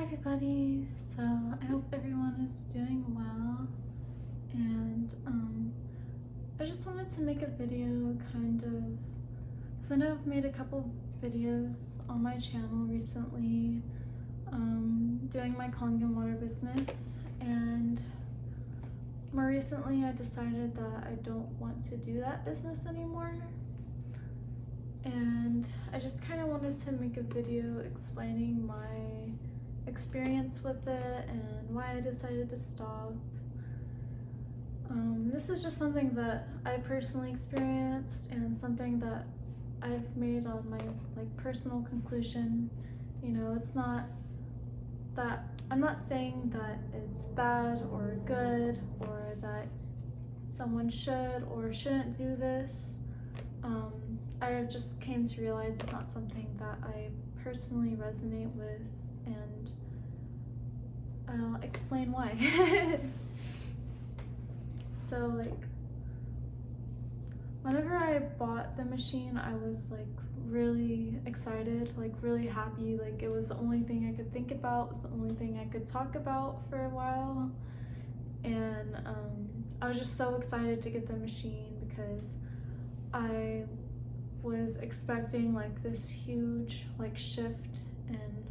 everybody. So I hope everyone is doing well, and I just wanted to make a video because I know I've made a couple videos on my channel recently doing my Kangen water business, and more recently I decided that I don't want to do that business anymore, and I just kind of wanted to make a video explaining my experience with it and why I decided to stop. This is just something that I personally experienced and something that I've made on my personal conclusion. You know, it's not that I'm not saying that it's bad or good or that someone should or shouldn't do this. I just came to realize it's not something that I personally resonate with, and I'll explain why. So whenever I bought the machine, I was really excited, really happy. It was the only thing I could think about, it was the only thing I could talk about for a while. And I was just so excited to get the machine because I was expecting this huge shift in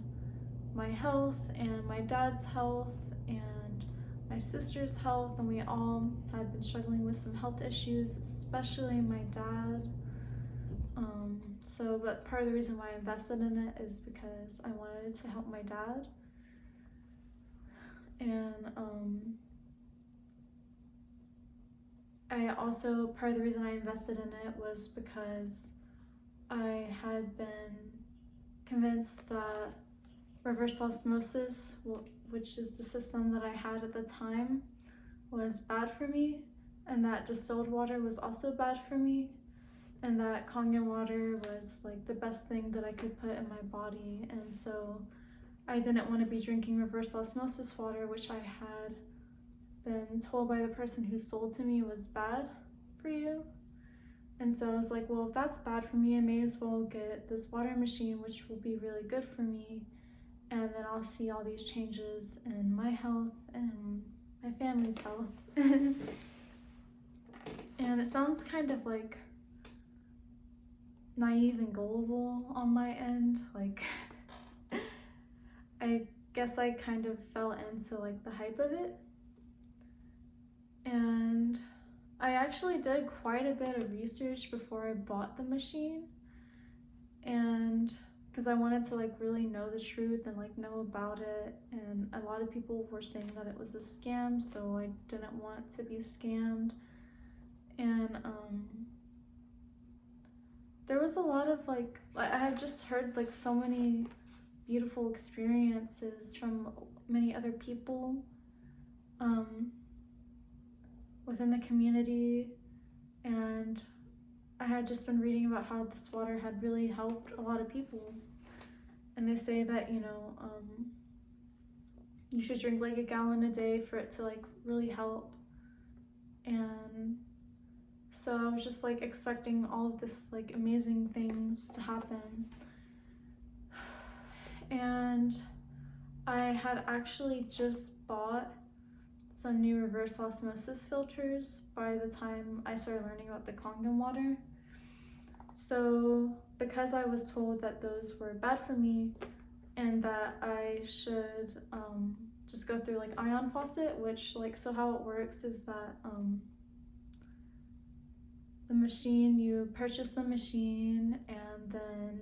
my health and my dad's health and my sister's health, and we all had been struggling with some health issues, especially my dad. But part of the reason why I invested in it is because I wanted to help my dad. And part of the reason I invested in it was because I had been convinced that reverse osmosis, which is the system that I had at the time, was bad for me, and that distilled water was also bad for me, and that Kangen water was the best thing that I could put in my body. And so I didn't want to be drinking reverse osmosis water, which I had been told by the person who sold to me was bad for you. And so I was like, well, if that's bad for me, I may as well get this water machine, which will be really good for me, and then I'll see all these changes in my health and my family's health. And it sounds kind of naive and gullible on my end. I guess I kind of fell into the hype of it. And I actually did quite a bit of research before I bought the machine, and because I wanted to really know the truth and know about it, and a lot of people were saying that it was a scam, so I didn't want to be scammed. And there was a lot of I have just heard so many beautiful experiences from many other people within the community, and I had just been reading about how this water had really helped a lot of people. And they say that, you should drink a gallon a day for it to really help. And so I was just expecting all of this amazing things to happen. And I had actually just bought some new reverse osmosis filters by the time I started learning about the Kangen water. So because I was told that those were bad for me and that I should just go through ion faucet, which so how it works is that the machine, you purchase the machine, and then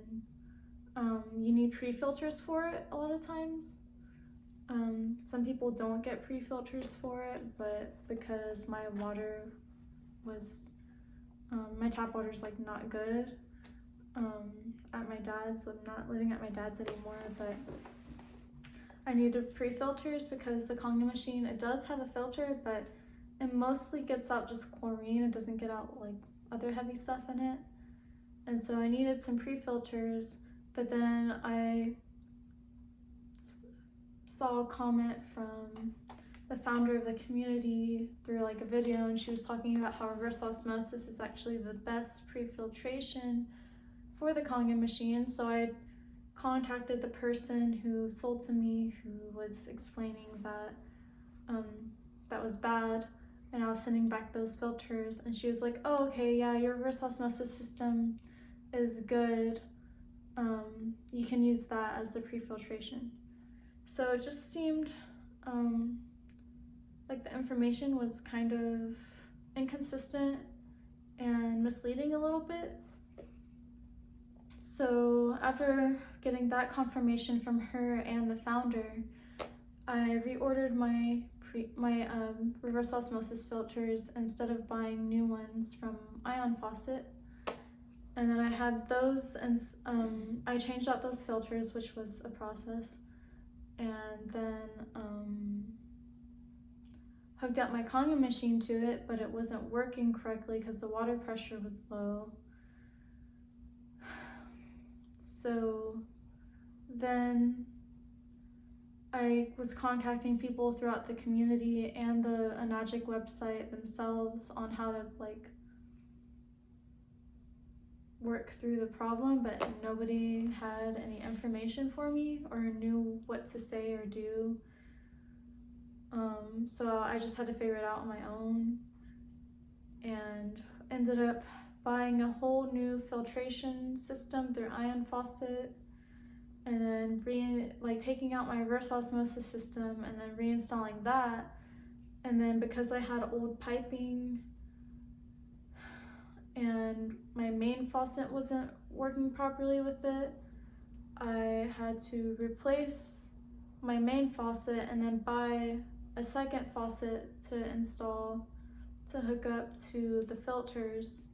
you need pre-filters for it a lot of times. Some people don't get pre-filters for it, but because my water was, my tap water's not good at my dad's, so I'm not living at my dad's anymore, but I needed pre-filters because the Kangen machine, it does have a filter, but it mostly gets out just chlorine. It doesn't get out other heavy stuff in it. And so I needed some pre-filters, but then I saw a comment from the founder of the community through a video, and she was talking about how reverse osmosis is actually the best pre-filtration for the Kangen machine. So I contacted the person who sold to me, who was explaining that that was bad, and I was sending back those filters, and she was like, oh, okay, yeah, your reverse osmosis system is good. You can use that as the pre-filtration. So it just seemed like the information was kind of inconsistent and misleading a little bit. So after getting that confirmation from her and the founder, I reordered my reverse osmosis filters instead of buying new ones from Ion Faucet. And then I had those, and I changed out those filters, which was a process. And then hooked up my Kangen machine to it, but it wasn't working correctly because the water pressure was low. So then I was contacting people throughout the community and the Anagic website themselves on how to like work through the problem, but nobody had any information for me or knew what to say or do. So I just had to figure it out on my own, and ended up buying a whole new filtration system through Ion Faucet, and then taking out my reverse osmosis system and then reinstalling that. And then because I had old piping and my main faucet wasn't working properly with it, I had to replace my main faucet and then buy a second faucet to install to hook up to the filters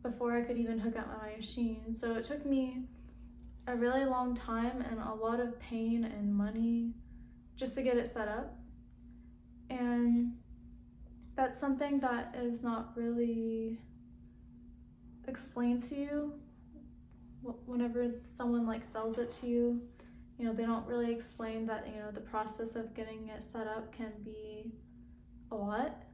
before I could even hook up my machine. So it took me a really long time and a lot of pain and money just to get it set up. And that's something that is not really explained to you whenever someone like sells it to you. You know, they don't really explain that, you know, the process of getting it set up can be a lot.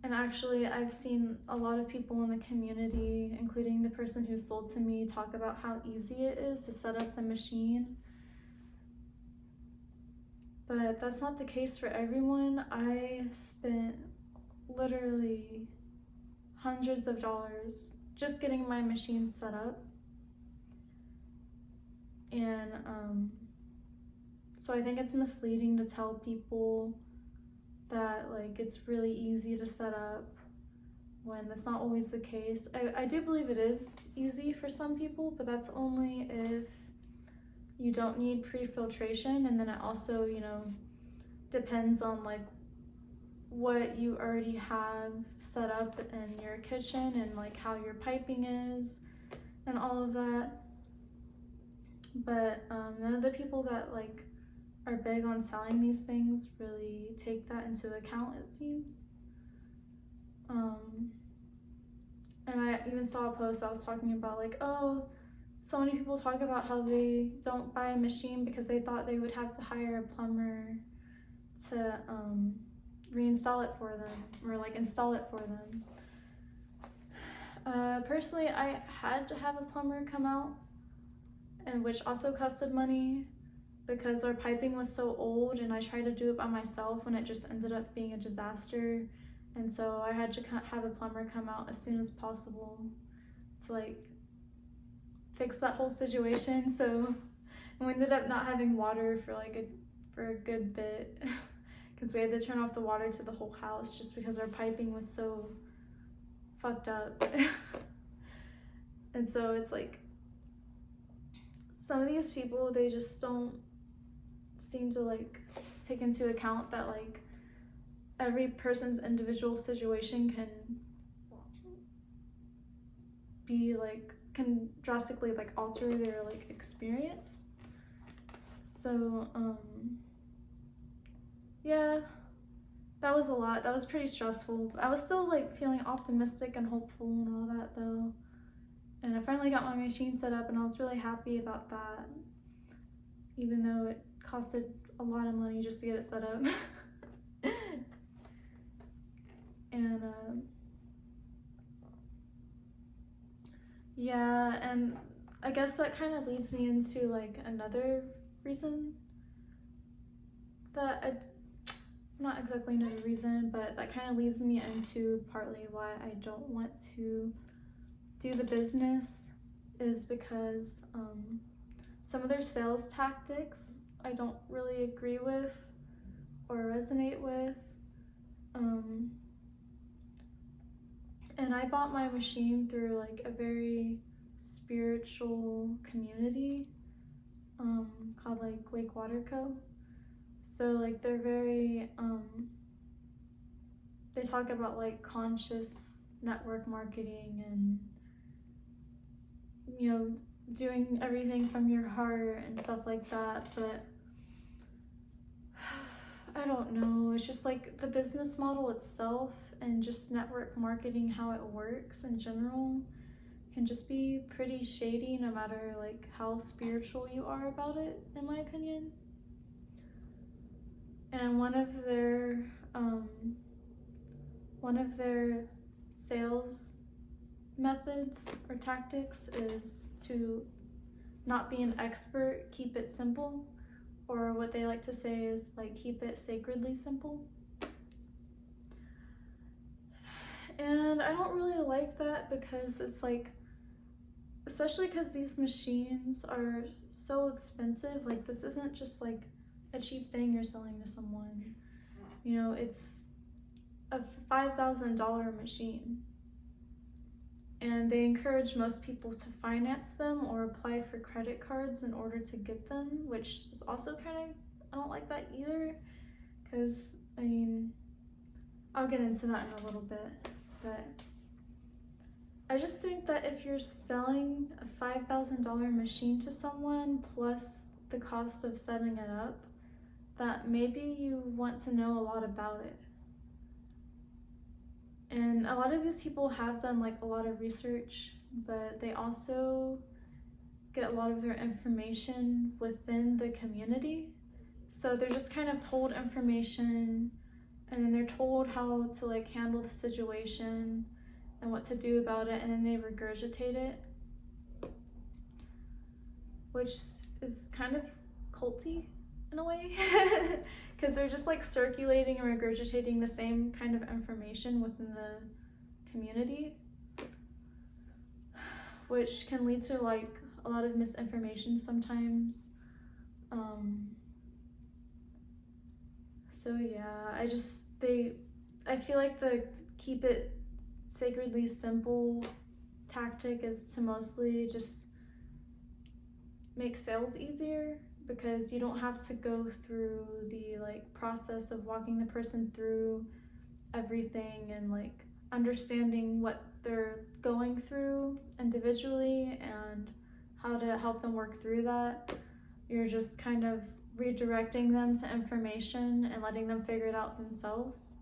And actually I've seen a lot of people in the community, including the person who sold to me, talk about how easy it is to set up the machine. But that's not the case for everyone. I spent literally hundreds of dollars just getting my machine set up. And so I think it's misleading to tell people that like it's really easy to set up when that's not always the case. I do believe it is easy for some people, but that's only if you don't need pre-filtration, and then it also, you know, depends on like what you already have set up in your kitchen and like how your piping is and all of that. But none of the people that like are big on selling these things really take that into account, it seems. And I even saw a post that was talking about like, oh, so many people talk about how they don't buy a machine because they thought they would have to hire a plumber to reinstall it for them or like install it for them. Personally, I had to have a plumber come out, and which also costed money because our piping was so old, and I tried to do it by myself when it just ended up being a disaster. And so I had to have a plumber come out as soon as possible to like fix that whole situation. So we ended up not having water for a good bit because we had to turn off the water to the whole house just because our piping was so fucked up. And so it's like some of these people, they just don't seem to like take into account that like every person's individual situation can drastically like alter their like experience. So yeah, that was a lot. That was pretty stressful. I was still like feeling optimistic and hopeful and all that though. And I finally got my machine set up, and I was really happy about that, even though it costed a lot of money just to get it set up. And Yeah, and I guess that kind of leads me into like another reason that not exactly another reason, but that kind of leads me into partly why I don't want to do the business is because some of their sales tactics I don't really agree with or resonate with. And I bought my machine through like a very spiritual community called like Wake Water Co. So like they're very they talk about like conscious network marketing and, you know, doing everything from your heart and stuff like that, but I don't know, it's just like the business model itself and just network marketing, how it works in general, can just be pretty shady no matter like how spiritual you are about it, in my opinion. And one of their sales methods or tactics is to not be an expert, keep it simple, or what they like to say is like keep it sacredly simple. And I don't really like that because it's like, especially because these machines are so expensive, like this isn't just like a cheap thing you're selling to someone. You know, it's a $5,000 machine. And they encourage most people to finance them or apply for credit cards in order to get them, which is also kind of, I don't like that either, because, I mean, I'll get into that in a little bit, but I just think that if you're selling a $5,000 machine to someone plus the cost of setting it up, that maybe you want to know a lot about it. And a lot of these people have done like a lot of research, but they also get a lot of their information within the community. So they're just kind of told information and then they're told how to like handle the situation and what to do about it, and then they regurgitate it, which is kind of culty in a way, because they're just like circulating and regurgitating the same kind of information within the community, which can lead to like a lot of misinformation sometimes. So yeah, I feel like the keep it sacredly simple tactic is to mostly just make sales easier, because you don't have to go through the like process of walking the person through everything and like understanding what they're going through individually and how to help them work through that. You're just kind of redirecting them to information and letting them figure it out themselves,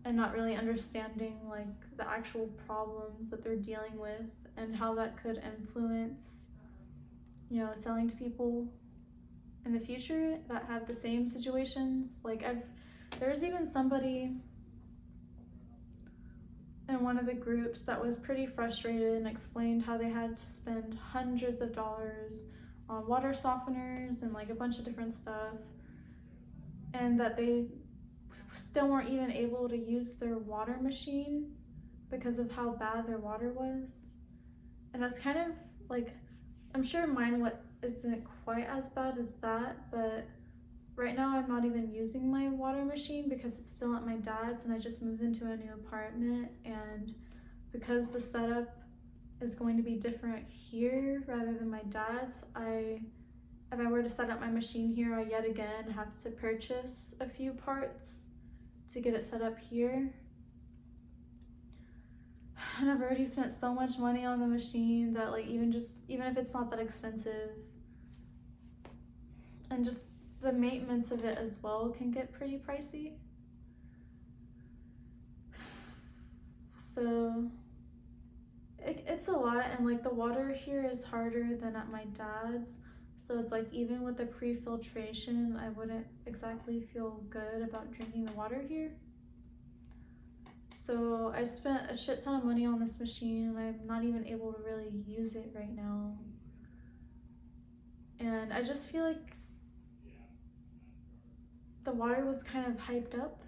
and not really understanding like the actual problems that they're dealing with and how that could influence, you know, selling to people in the future that have the same situations. Like there's even somebody in one of the groups that was pretty frustrated and explained how they had to spend hundreds of dollars on water softeners and like a bunch of different stuff, and that they still weren't even able to use their water machine because of how bad their water was. And that's kind of like, I'm sure mine isn't quite as bad as that, but right now I'm not even using my water machine because it's still at my dad's, and I just moved into a new apartment, and because the setup is going to be different here rather than my dad's, if I were to set up my machine here, I yet again have to purchase a few parts to get it set up here. And I've already spent so much money on the machine that like even if it's not that expensive, and just the maintenance of it as well can get pretty pricey. So it's a lot, and like the water here is harder than at my dad's. So it's like even with the pre-filtration, I wouldn't exactly feel good about drinking the water here. So I spent a shit ton of money on this machine and I'm not even able to really use it right now. And I just feel like the water was kind of hyped up.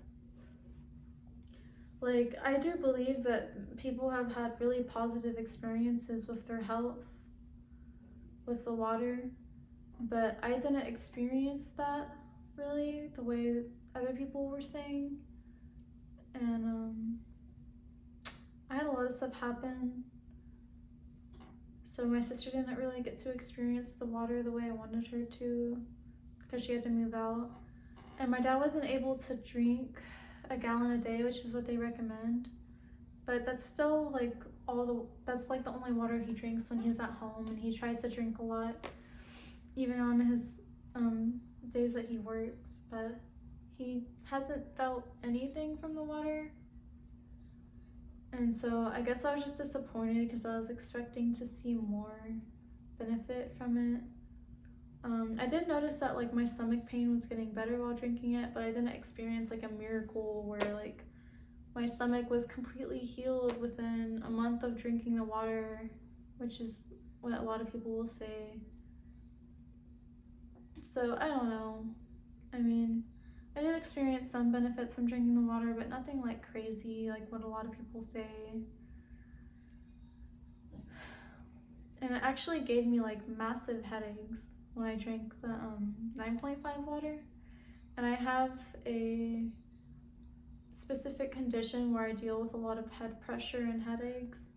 Like, I do believe that people have had really positive experiences with their health, with the water, but I didn't experience that really the way other people were saying. And I had a lot of stuff happen, so my sister didn't really get to experience the water the way I wanted her to because she had to move out. And my dad wasn't able to drink a gallon a day, which is what they recommend, but that's still like that's like the only water he drinks when he's at home, and he tries to drink a lot even on his days that he works, but he hasn't felt anything from the water. And so I guess I was just disappointed because I was expecting to see more benefit from it. I did notice that like my stomach pain was getting better while drinking it, but I didn't experience like a miracle where like my stomach was completely healed within a month of drinking the water, which is what a lot of people will say. So I don't know. I mean, I did experience some benefits from drinking the water, but nothing like crazy like what a lot of people say. And it actually gave me like massive headaches when I drank the 9.5 water. And I have a specific condition where I deal with a lot of head pressure and headaches,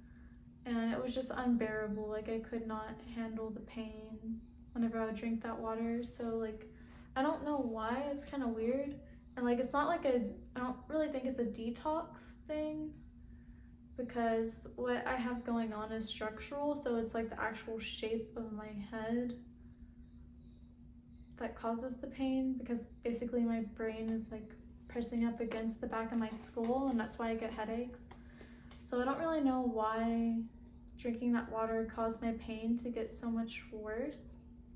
and it was just unbearable. Like, I could not handle the pain whenever I would drink that water. So like, I don't know why, it's kind of weird. And like, it's not like I don't really think it's a detox thing, because what I have going on is structural, so it's like the actual shape of my head that causes the pain, because basically my brain is like pressing up against the back of my skull, and that's why I get headaches. So I don't really know why drinking that water caused my pain to get so much worse,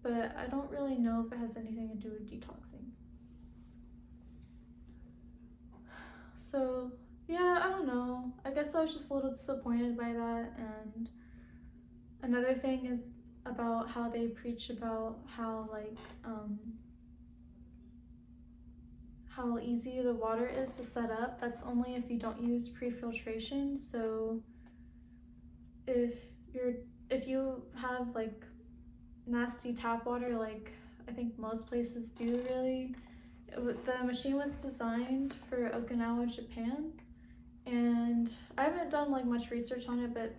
but I don't really know if it has anything to do with detoxing. So yeah, I don't know. I guess I was just a little disappointed by that. And another thing is about how they preach about how like how easy the water is to set up. That's only if you don't use pre-filtration. So if you have like nasty tap water, like I think most places do really, the machine was designed for Okinawa, Japan, and I haven't done like much research on it, but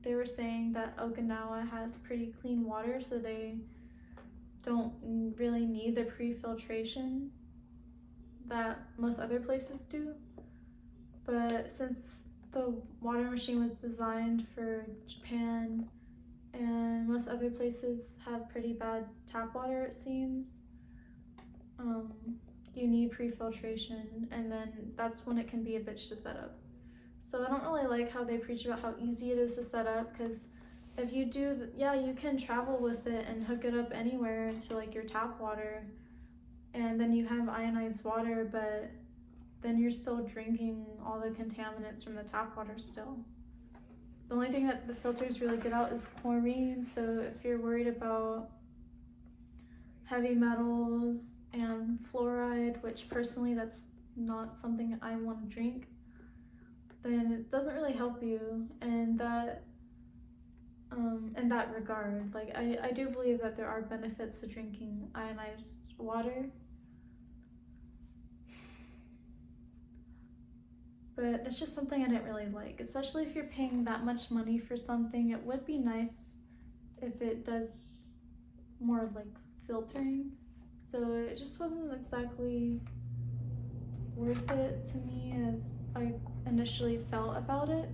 they were saying that Okinawa has pretty clean water, so they don't really need the pre-filtration that most other places do. But since the water machine was designed for Japan and most other places have pretty bad tap water, it seems, you need pre-filtration, and then that's when it can be a bitch to set up. So I don't really like how they preach about how easy it is to set up, because if you do, yeah, you can travel with it and hook it up anywhere to like your tap water, and then you have ionized water, but then you're still drinking all the contaminants from the tap water still. The only thing that the filters really get out is chlorine, so if you're worried about heavy metals and fluoride, which personally that's not something I want to drink, then it doesn't really help you in that regard. Like, I do believe that there are benefits to drinking ionized water, but that's just something I didn't really like, especially if you're paying that much money for something. It would be nice if it does more like filtering. So it just wasn't exactly worth it to me as I initially felt about it.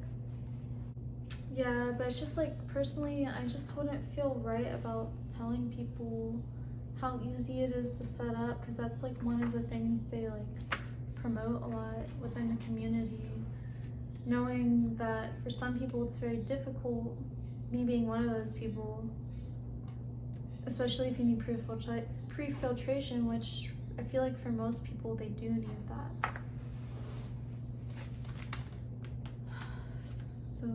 Yeah, but it's just like, personally, I just wouldn't feel right about telling people how easy it is to set up, because that's like one of the things they like promote a lot within the community, knowing that for some people it's very difficult, me being one of those people, especially if you need pre-filtration, which I feel like for most people they do need that. So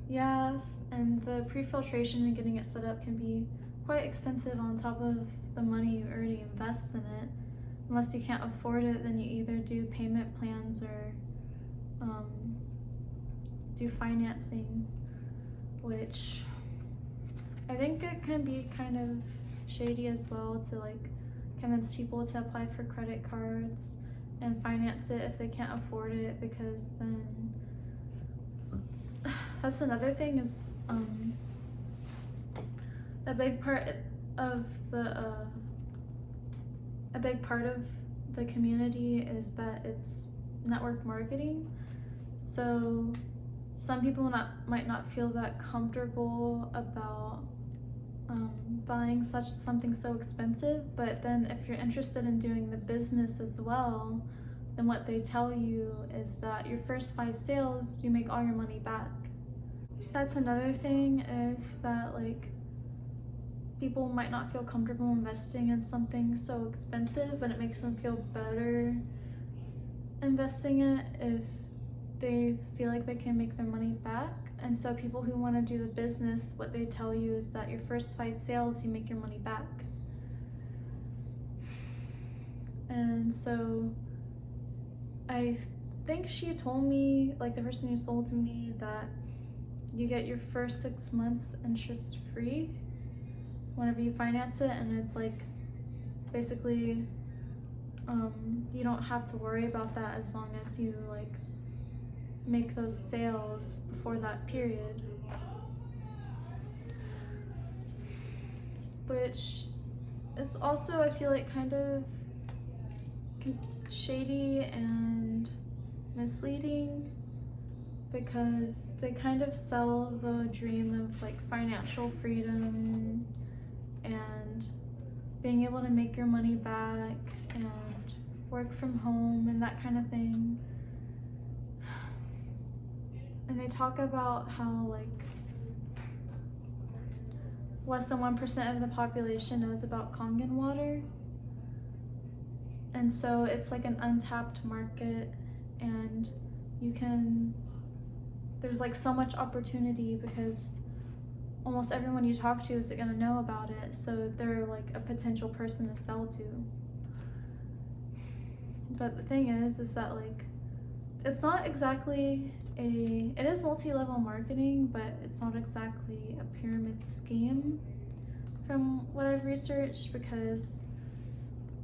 yeah, and the pre-filtration and getting it set up can be quite expensive on top of the money you already invest in it. Unless you can't afford it, then you either do payment plans or do financing, which I think it can be kind of shady as well to like convince people to apply for credit cards and finance it if they can't afford it, because then that's another thing is a big part of the community is that it's network marketing. So some people might not feel that comfortable about buying something so expensive, but then if you're interested in doing the business as well, then what they tell you is that your first 5 sales, you make all your money back. That's another thing, is that like people might not feel comfortable investing in something so expensive, but it makes them feel better investing it if they feel like they can make their money back. And so people who want to do the business, what they tell you is that your first 5 sales, you make your money back. And so I think she told me, like the person who sold to me, that you get your first 6 months interest free whenever you finance it, and it's like basically you don't have to worry about that as long as you like make those sales before that period, which is also, I feel like, kind of shady and misleading, because they kind of sell the dream of like financial freedom and being able to make your money back and work from home and that kind of thing. And they talk about how like less than 1% of the population knows about Kangen water. And so it's like an untapped market, and there's like so much opportunity because almost everyone you talk to is gonna know about it. So they're like a potential person to sell to. But the thing is that like, it's not exactly it is multi-level marketing, but it's not exactly a pyramid scheme from what I've researched, because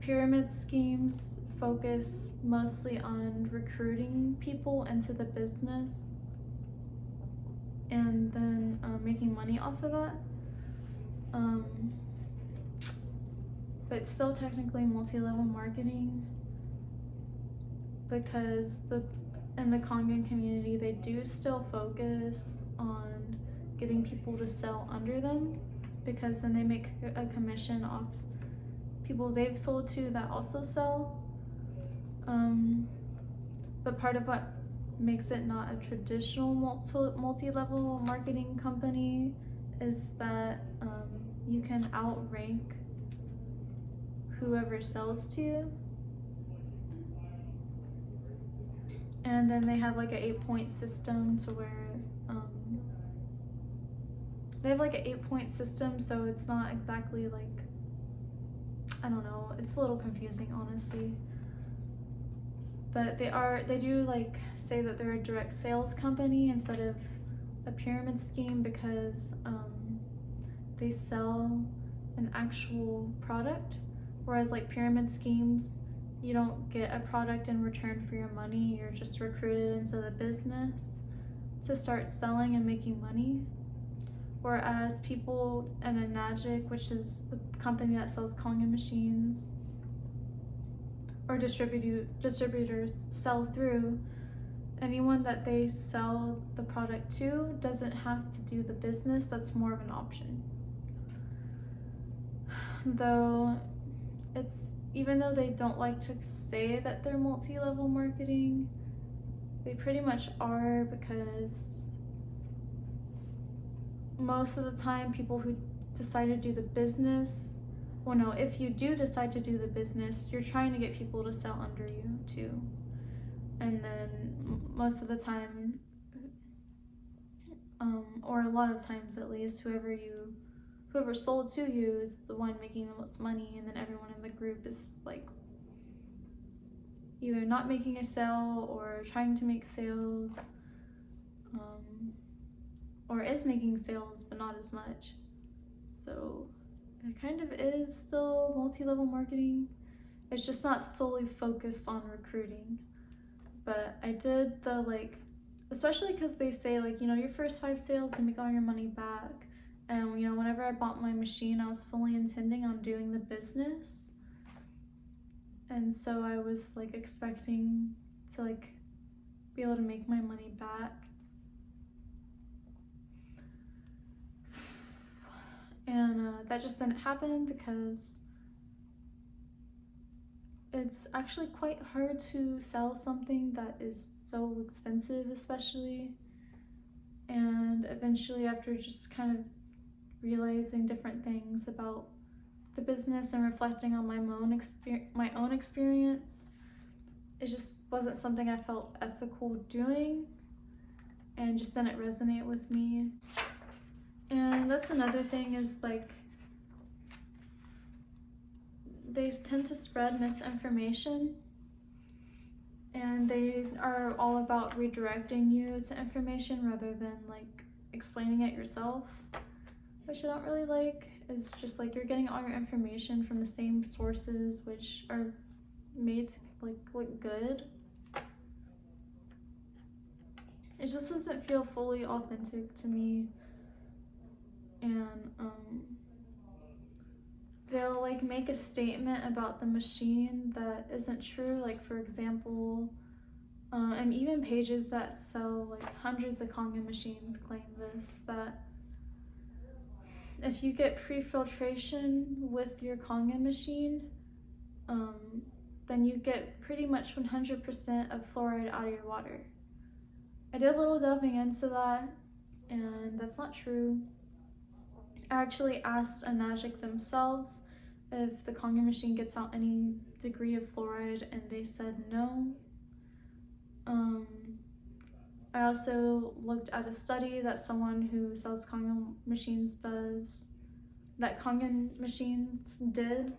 pyramid schemes focus mostly on recruiting people into the business and then making money off of that. But it's still technically multi-level marketing, because in the Kangen community, they do still focus on getting people to sell under them, because then they make a commission off people they've sold to that also sell. But part of what makes it not a traditional multi-level marketing company is that you can outrank whoever sells to you. And then they have like an 8-point system to where they have like an 8-point system, so it's not exactly like, I don't know, it's a little confusing honestly. But they do like say that they're a direct sales company instead of a pyramid scheme, because they sell an actual product, whereas like pyramid schemes, you don't get a product in return for your money. You're just recruited into the business to start selling and making money. Whereas people in Enagic, which is the company that sells Kangen machines, or distributors sell through, anyone that they sell the product to doesn't have to do the business. That's more of an option. Though even though they don't like to say that they're multi-level marketing, they pretty much are, because most of the time people who decide to do the business, well no, if you do decide to do the business, you're trying to get people to sell under you too. And then most of the time or a lot of times at least, whoever sold to you is the one making the most money, and then everyone in the group is like either not making a sale or trying to make sales, or is making sales but not as much. So it kind of is still multi-level marketing. It's just not solely focused on recruiting. But I did the especially because they say your first 5 sales you make all your money back. And whenever I bought my machine, I was fully intending on doing the business. And so I was expecting to be able to make my money back. And that just didn't happen because it's actually quite hard to sell something that is so expensive, especially. And eventually, after just kind of realizing different things about the business and reflecting on my own experience, it just wasn't something I felt ethical doing, and just didn't resonate with me. And that's another thing is they tend to spread misinformation, and they are all about redirecting you to information rather than explaining it yourself, which I don't really like. It's just you're getting all your information from the same sources, which are made to look good. It just doesn't feel fully authentic to me. And they'll make a statement about the machine that isn't true. For example, and even pages that sell hundreds of Kangen machines claim this, that if you get pre-filtration with your Kangen machine, then you get pretty much 100% of fluoride out of your water. I did a little delving into that, and that's not true. I actually asked Anagic themselves if the Kangen machine gets out any degree of fluoride, and they said no. I also looked at a study that someone who sells Kangen machines did,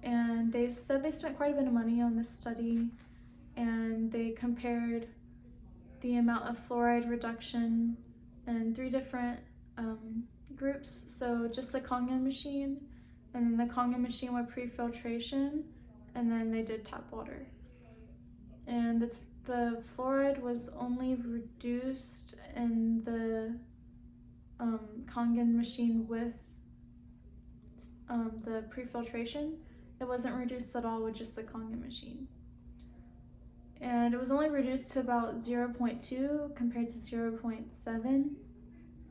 and they said they spent quite a bit of money on this study, and they compared the amount of fluoride reduction in 3 different groups. So just the Kangen machine, and then the Kangen machine with pre-filtration, and then they did tap water. And the fluoride was only reduced in the Kangen machine with the pre-filtration. It wasn't reduced at all with just the Kangen machine. And it was only reduced to about 0.2 compared to 0.7.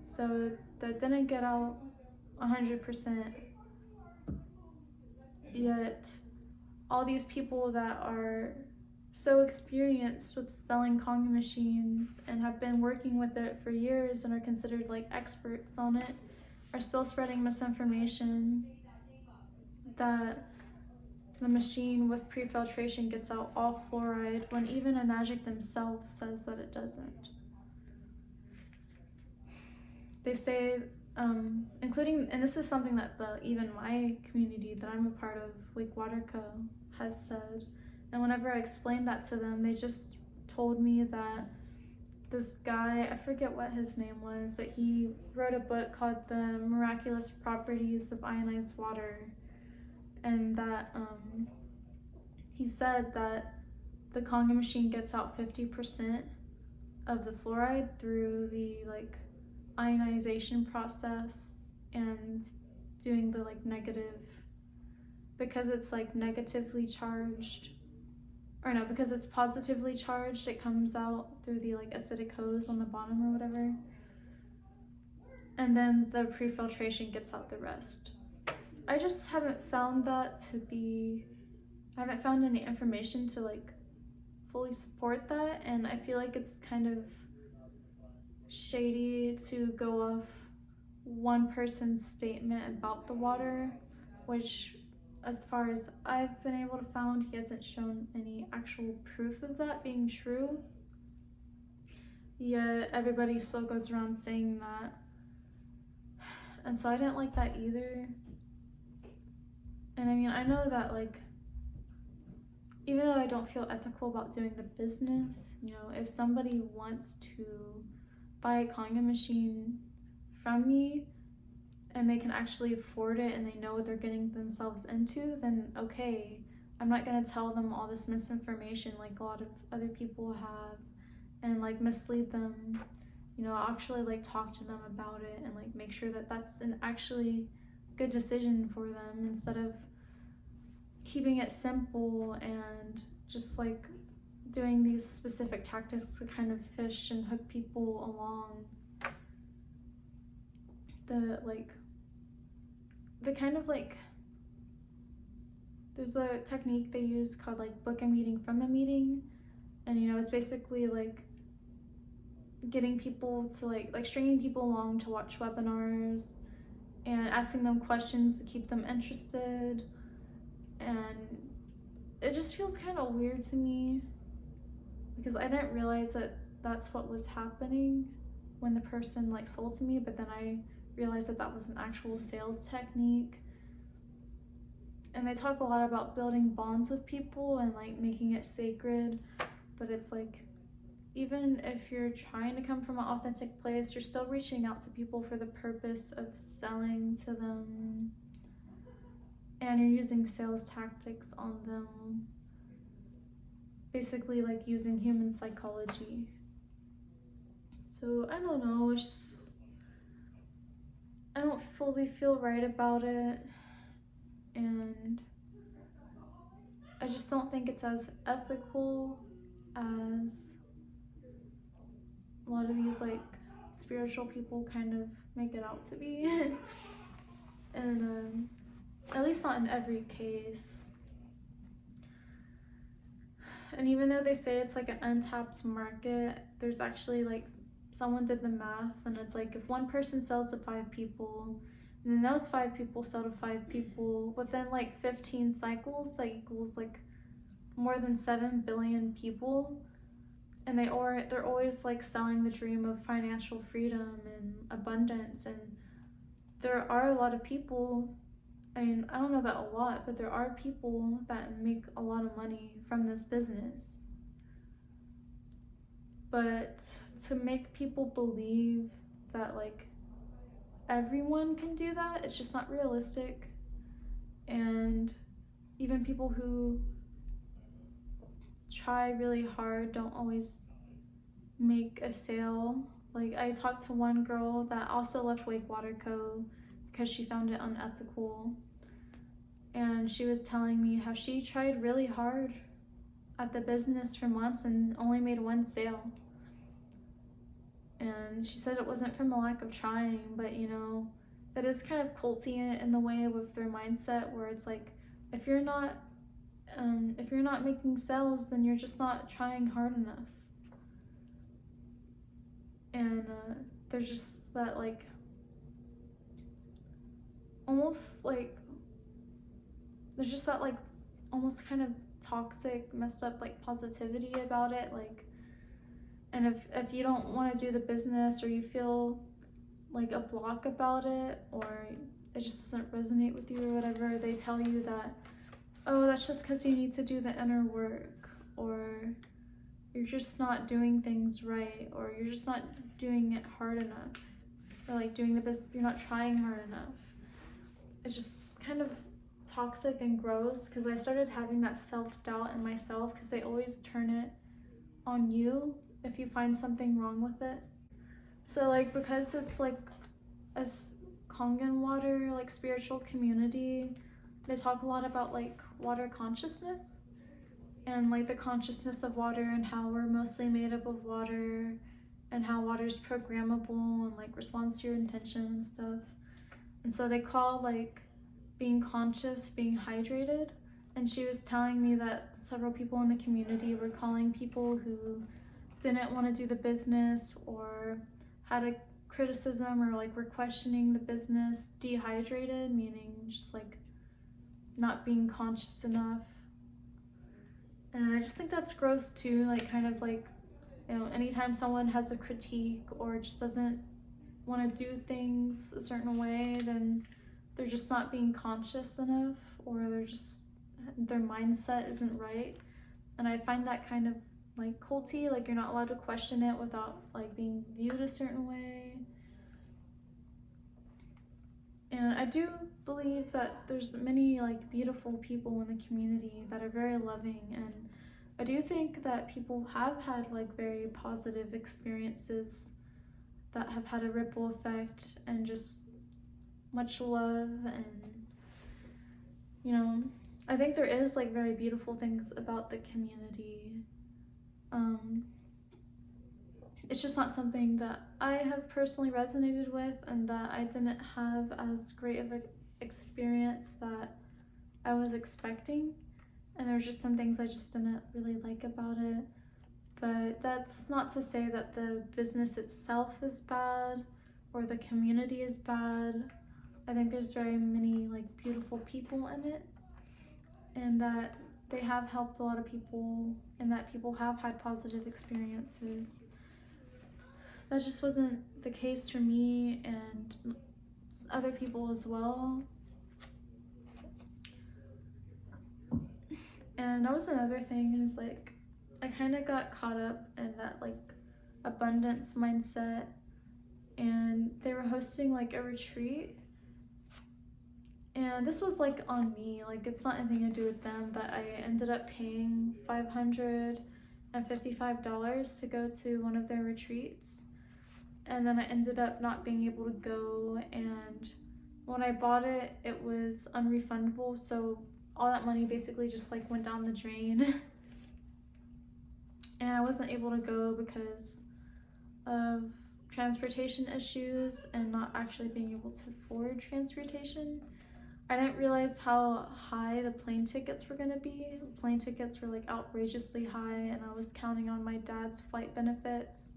So that didn't get out 100%. Yet all these people that are so experienced with selling Kangen machines and have been working with it for years and are considered experts on it are still spreading misinformation that the machine with pre-filtration gets out all fluoride, when even Anagic themselves says that it doesn't. They say, including, and this is something that even my community that I'm a part of, Wake Water Co, has said, and whenever I explained that to them, they just told me that this guy, I forget what his name was, but he wrote a book called The Miraculous Properties of Ionized Water, and that he said that the Kangen machine gets out 50% of the fluoride through the ionization process and doing the negative, because it's negatively charged, or no, because it's positively charged, it comes out through the acidic hose on the bottom or whatever, and then the pre-filtration gets out the rest. I just haven't found that to be, I haven't found any information to fully support that, and I feel it's kind of shady to go off one person's statement about the water, which as far as I've been able to find, he hasn't shown any actual proof of that being true. yet everybody still goes around saying that. And so I didn't like that either. And I mean, I know that, like, even though I don't feel ethical about doing the business, you know, if somebody wants to buy a Kangen machine from me and they can actually afford it and they know what they're getting themselves into, then okay. I'm not gonna tell them all this misinformation like a lot of other people have and like mislead them. You know, I'll actually like talk to them about it and like make sure that that's an actually good decision for them instead of keeping it simple and just like doing these specific tactics to kind of fish and hook people along. The kind of like, there's a technique they use called like book a meeting from a meeting, and you know, it's basically like getting people to like stringing people along to watch webinars and asking them questions to keep them interested. And it just feels kind of weird to me because I didn't realize that that's what was happening when the person like sold to me, but then I realized that that was an actual sales technique. And they talk a lot about building bonds with people and like making it sacred, but it's like, even if you're trying to come from an authentic place, you're still reaching out to people for the purpose of selling to them, and you're using sales tactics on them, basically like using human psychology. So I don't know, it's just, I don't fully feel right about it, and I just don't think it's as ethical as a lot of these like spiritual people kind of make it out to be. And at least not in every case. And even though they say it's like an untapped market, there's actually like, someone did the math and it's like, if one person sells to 5 people and then those 5 people sell to 5 people within like 15 cycles, that equals like more than 7 billion people. And they're always like selling the dream of financial freedom and abundance. And there are a lot of people, I mean, I don't know about a lot, but there are people that make a lot of money from this business. But to make people believe that like everyone can do that, it's just not realistic. And even people who try really hard don't always make a sale. Like, I talked to one girl that also left Wakewater Co. because she found it unethical, and she was telling me how she tried really hard at the business for months and only made 1 sale. And she said it wasn't from a lack of trying, but you know, it is kind of culty in the way with their mindset, where it's like, if you're not making sales, then you're just not trying hard enough. And there's just that like, almost like, there's just that like almost kind of toxic, messed up like positivity about it. Like, and if you don't want to do the business, or you feel like a block about it, or it just doesn't resonate with you or whatever, they tell you that, oh, that's just because you need to do the inner work, or you're just not doing things right, or you're just not doing it hard enough, or like doing the business, you're not trying hard enough. It's just kind of toxic and gross, because I started having that self-doubt in myself, because they always turn it on you if you find something wrong with it. So like, because it's like a Kangen water like spiritual community, they talk a lot about like water consciousness and like the consciousness of water, and how we're mostly made up of water, and how water's programmable and like responds to your intention and stuff. And so they call like being conscious being hydrated. And she was telling me that several people in the community were calling people who didn't want to do the business, or had a criticism, or like were questioning the business, dehydrated, meaning just like not being conscious enough. And I just think that's gross too, like kind of like You know, anytime someone has a critique or just doesn't want to do things a certain way, then they're just not being conscious enough, or their mindset isn't right. And I find that kind of like culty, like you're not allowed to question it without like being viewed a certain way. And I do believe that there's many like beautiful people in the community that are very loving, and I do think that people have had like very positive experiences that have had a ripple effect and just much love. And you know, I think there is like very beautiful things about the community. It's just not something that I have personally resonated with, and that I didn't have as great of an experience that I was expecting. And there were just some things I just didn't really like about it. But that's not to say that the business itself is bad or the community is bad. I think there's very many like beautiful people in it, and that they have helped a lot of people, and that people have had positive experiences. That just wasn't the case for me and other people as well. And that was another thing, is like I kind of got caught up in that like abundance mindset, and they were hosting like a retreat, and this was like on me, like it's not anything to do with them, but I ended up paying $555 to go to one of their retreats. And then I ended up not being able to go, and when I bought it, it was unrefundable, so all that money basically just like went down the drain. And I wasn't able to go because of transportation issues and not actually being able to afford transportation. I didn't realize how high the plane tickets were gonna be. The plane tickets were like outrageously high, and I was counting on my dad's flight benefits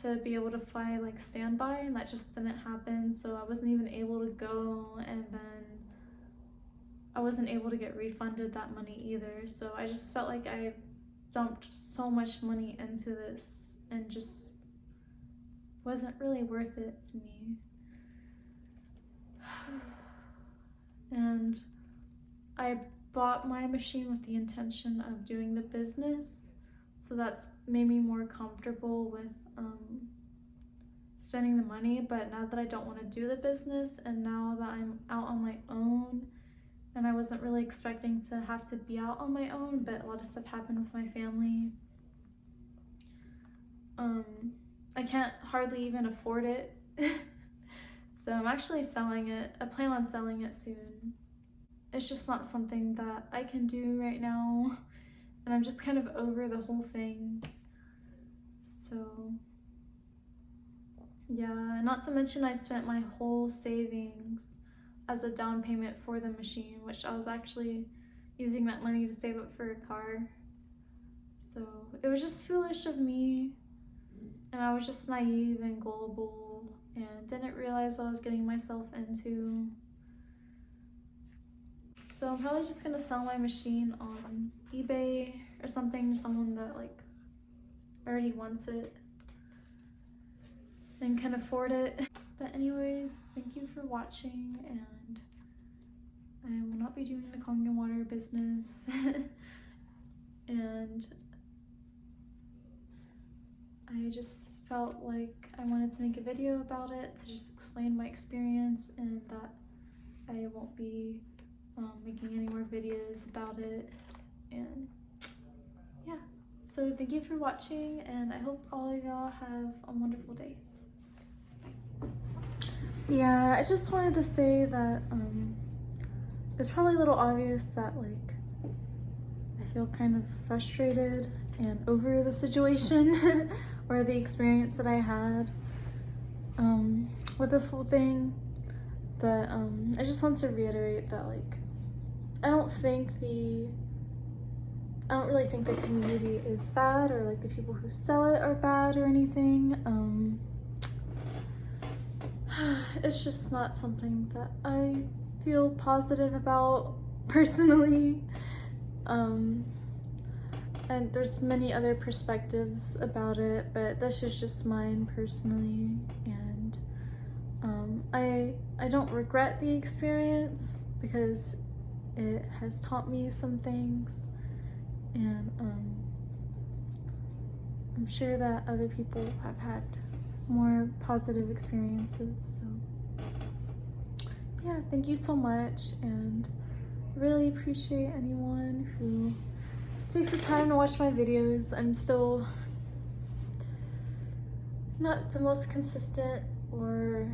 to be able to fly like standby, and that just didn't happen. So I wasn't even able to go, and then I wasn't able to get refunded that money either. So I just felt like I dumped so much money into this and just wasn't really worth it to me. And I bought my machine with the intention of doing the business, so that's made me more comfortable with spending the money. But now that I don't want to do the business, and now that I'm out on my own, and I wasn't really expecting to have to be out on my own, but a lot of stuff happened with my family, I can't hardly even afford it. So I'm actually selling it. I plan on selling it soon. It's just not something that I can do right now, and I'm just kind of over the whole thing. So yeah, not to mention I spent my whole savings as a down payment for the machine, which I was actually using that money to save up for a car. So it was just foolish of me, and I was just naive and gullible and didn't realize what I was getting myself into. So I'm probably just gonna sell my machine on eBay or something to someone that like already wants it and can afford it. But anyways, thank you for watching, and I will not be doing the Kangen Water business. And I just felt like I wanted to make a video about it to just explain my experience, and that I won't be making any more videos about it. And yeah, so thank you for watching, and I hope all of y'all have a wonderful day. Yeah, I just wanted to say that it's probably a little obvious that like I feel kind of frustrated and over the situation or the experience that I had with this whole thing, but I just want to reiterate that like I don't really think the community is bad, or like the people who sell it are bad or anything. It's just not something that I feel positive about personally. and there's many other perspectives about it, but this is just mine personally, and I don't regret the experience because it has taught me some things, and I'm sure that other people have had more positive experiences. So yeah, thank you so much, and really appreciate anyone who takes the time to watch my videos. I'm still not the most consistent or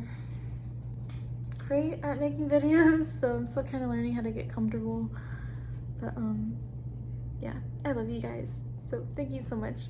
great at making videos, so I'm still kind of learning how to get comfortable. But yeah, I love you guys, so thank you so much.